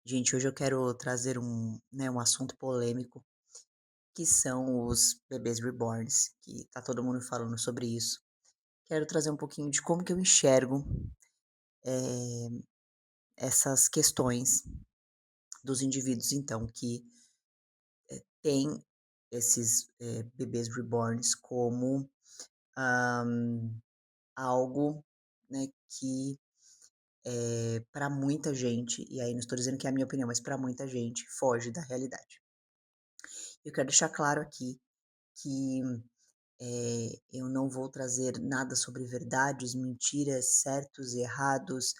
Gente, hoje eu quero trazer um assunto polêmico, que são os bebês reborns, que tá todo mundo falando sobre isso. Quero trazer um pouquinho de como que eu enxergo, eh, essas questões dos indivíduos, então, que têm esses, bebês reborns como, hã, algo, né, que, pra muita gente, e aí não estou dizendo que é a minha opinião, mas para muita gente foge da realidade. Eu quero deixar claro aqui que eu não vou trazer nada sobre verdades, mentiras, certos e errados,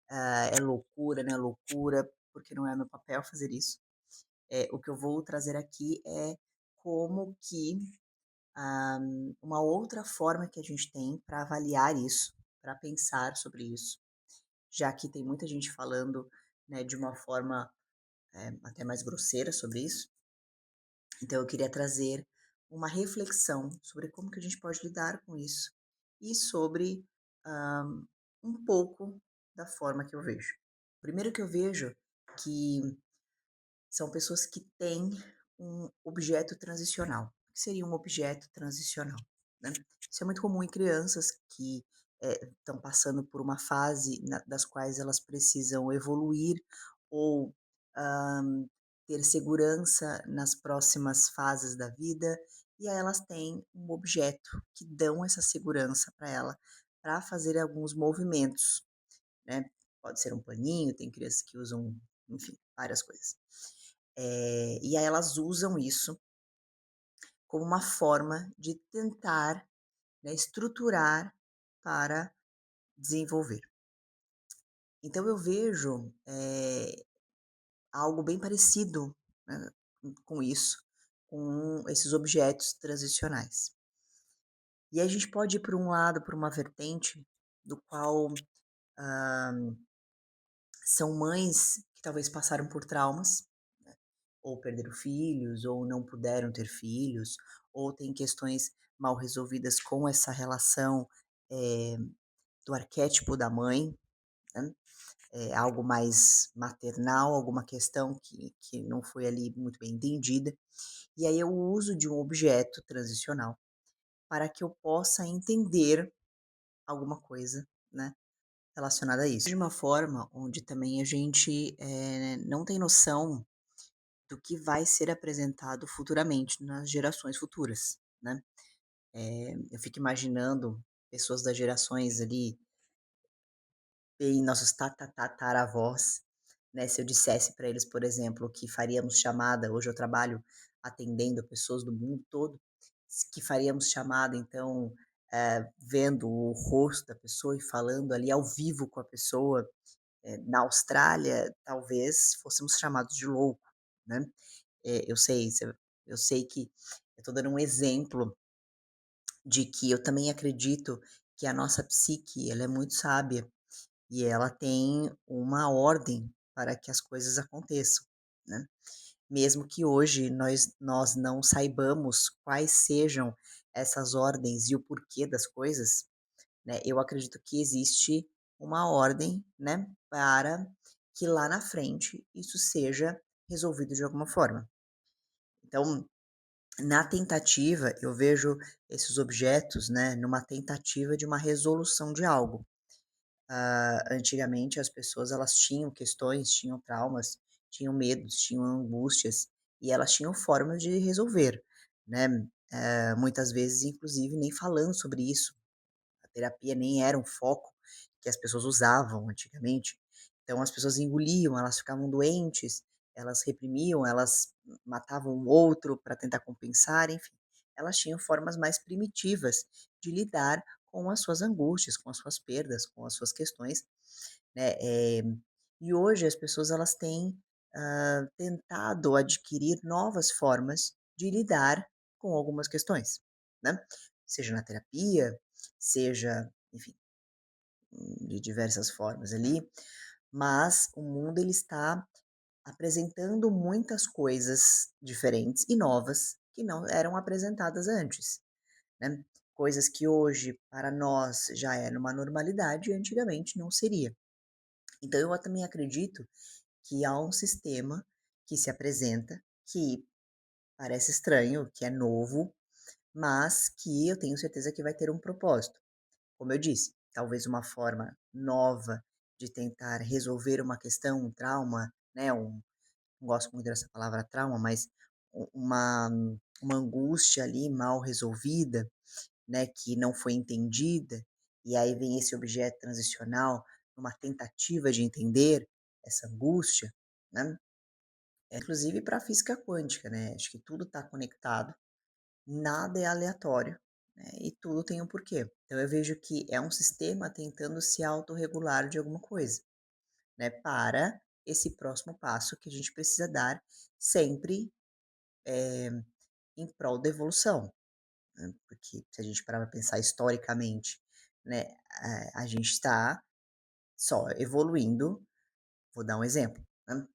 é loucura, não é loucura, porque não é meu papel fazer isso. O que eu vou trazer aqui é como que, ah, uma outra forma que a gente tem para avaliar isso, para pensar sobre isso, já que tem muita gente falando, né, de uma forma, até mais grosseira sobre isso. Então eu queria trazer uma reflexão sobre como que a gente pode lidar com isso e sobre, hã, um pouco da forma que eu vejo. Primeiro que eu vejo que são pessoas que têm um objeto transicional. O que seria um objeto transicional, né? Isso é muito comum em crianças que, estão passando por uma fase das quais elas precisam evoluir ou, hã, ter segurança nas próximas fases da vida, e aí elas têm um objeto que dão essa segurança para ela, para fazer alguns movimentos, né. Pode ser um paninho, tem crianças que usam, enfim, várias coisas. E aí elas usam isso como uma forma de tentar, né, estruturar para desenvolver. Então eu vejo, algo bem parecido, né, com isso, com esses objetos transicionais. E a gente pode ir por um lado, por uma vertente, do qual, hã, são mães que talvez passaram por traumas, né, ou perderam filhos, ou não puderam ter filhos, ou têm questões mal resolvidas com essa relação, eh, do arquétipo da mãe, né, algo mais maternal, alguma questão que não foi ali muito bem entendida. E aí eu uso de um objeto transicional para que eu possa entender alguma coisa, né, relacionada a isso. De uma forma onde também a gente, não tem noção do que vai ser apresentado futuramente nas gerações futuras, né. Eu fico imaginando pessoas das gerações ali, bem nossos tataravós, né, se eu dissesse para eles, por exemplo, que faríamos chamada, hoje eu trabalho atendendo pessoas do mundo todo, que faríamos chamada então, vendo o rosto da pessoa e falando ali ao vivo com a pessoa, na Austrália, talvez fôssemos chamados de louco, né. Eu sei que eu estou dando um exemplo de que eu também acredito que a nossa psique, ela é muito sábia e ela tem uma ordem para que as coisas aconteçam, né. Mesmo que hoje nós não saibamos quais sejam essas ordens e o porquê das coisas, né, eu acredito que existe uma ordem, né, para que lá na frente isso seja resolvido de alguma forma. Então, na tentativa, eu vejo esses objetos, né, numa tentativa de uma resolução de algo. Antigamente as pessoas elas tinham questões, tinham traumas, tinham medos, tinham angústias, e elas tinham formas de resolver, né. Muitas vezes inclusive nem falando sobre isso. A terapia nem era um foco que as pessoas usavam antigamente, então as pessoas engoliam, elas ficavam doentes, elas reprimiam, elas matavam o outro para tentar compensar, enfim. Elas tinham formas mais primitivas de lidar com as suas angústias, com as suas perdas, com as suas questões, né, e hoje as pessoas elas têm, tentado adquirir novas formas de lidar com algumas questões, né, seja na terapia, seja, enfim, de diversas formas ali, mas o mundo ele está apresentando muitas coisas diferentes e novas que não eram apresentadas antes, né, coisas que hoje para nós já é numa normalidade e antigamente não seria. Então eu também acredito que há um sistema que se apresenta, que parece estranho, que é novo, mas que eu tenho certeza que vai ter um propósito. Como eu disse, talvez uma forma nova de tentar resolver uma questão, um trauma, né, não gosto muito dessa palavra trauma, mas uma angústia ali mal resolvida, né, que não foi entendida, e aí vem esse objeto transicional numa tentativa de entender essa angústia, né, inclusive para a física quântica, né, acho que tudo está conectado, nada é aleatório, né, e tudo tem um porquê. Então eu vejo que é um sistema tentando se autorregular de alguma coisa, né, para esse próximo passo que a gente precisa dar sempre, eh, em prol da evolução, né, porque se a gente parar pra pensar historicamente, né, a gente está só evoluindo. Vou dar um exemplo, né,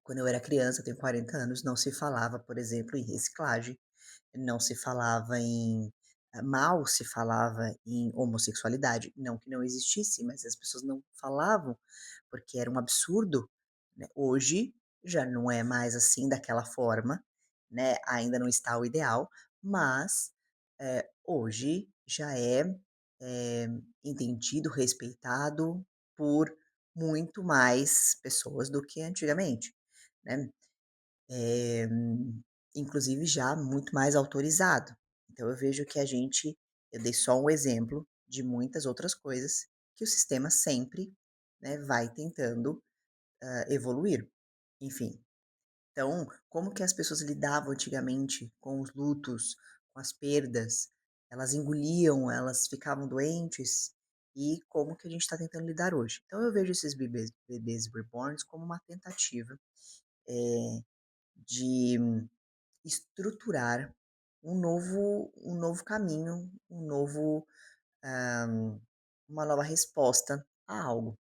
quando eu era criança, eu tenho 40 anos, não se falava, por exemplo, em reciclagem, não se falava em mal se falava em homossexualidade, não que não existisse, mas as pessoas não falavam, porque era um absurdo, né. Hoje já não é mais assim daquela forma, né, ainda não está o ideal, mas, hoje já é, eh, entendido, respeitado por muito mais pessoas do que antigamente, né. Eh, inclusive já muito mais autorizado. Então eu vejo que eu dei só um exemplo de muitas outras coisas que o sistema sempre, né, vai tentando, evoluir. Enfim, então como que as pessoas lidavam antigamente com os lutos, com as perdas? Elas engoliam, elas ficavam doentes, e como que a gente está tentando lidar hoje. Então eu vejo esses bebês reborns como uma tentativa, eh, de estruturar um novo caminho, hã, uma nova resposta a algo.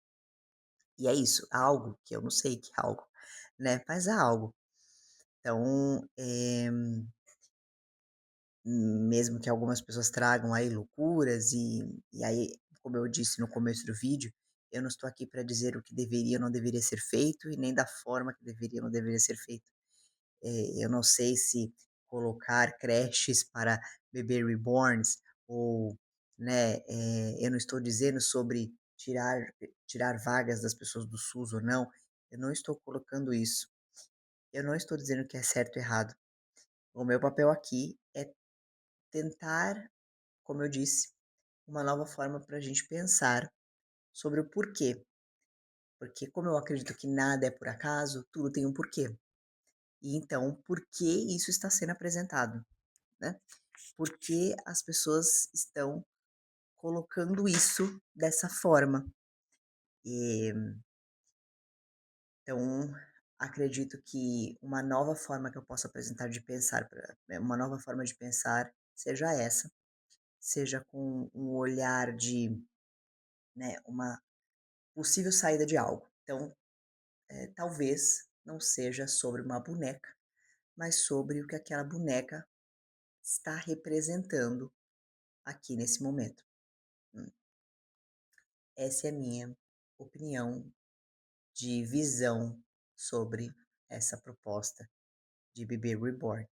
E é isso, algo que eu não sei que algo, né, mas é algo. Então, mesmo que algumas pessoas tragam aí loucuras e aí, como eu disse no começo do vídeo, eu não estou aqui para dizer o que deveria ou não deveria ser feito e nem da forma que deveria ou não deveria ser feito. Eu não sei se colocar creches para bebê reborns ou, né, eu não estou dizendo sobre tirar vagas das pessoas do SUS ou não, eu não estou colocando isso. Eu não estou dizendo que é certo ou errado. O meu papel aqui é tentar, como eu disse, uma nova forma para a gente pensar sobre o porquê. Porque como eu acredito que nada é por acaso, tudo tem um porquê. E então, por que isso está sendo apresentado, né? Por que as pessoas estão colocando isso dessa forma? E, então, acredito que uma nova forma que eu posso apresentar de pensar, uma nova forma de pensar seja essa, seja com um olhar de, né, uma possível saída de algo. Então, talvez não seja sobre uma boneca, mas sobre o que aquela boneca está representando aqui nesse momento. Hum, Essa é a minha opinião de visão sobre essa proposta de bebê reborn.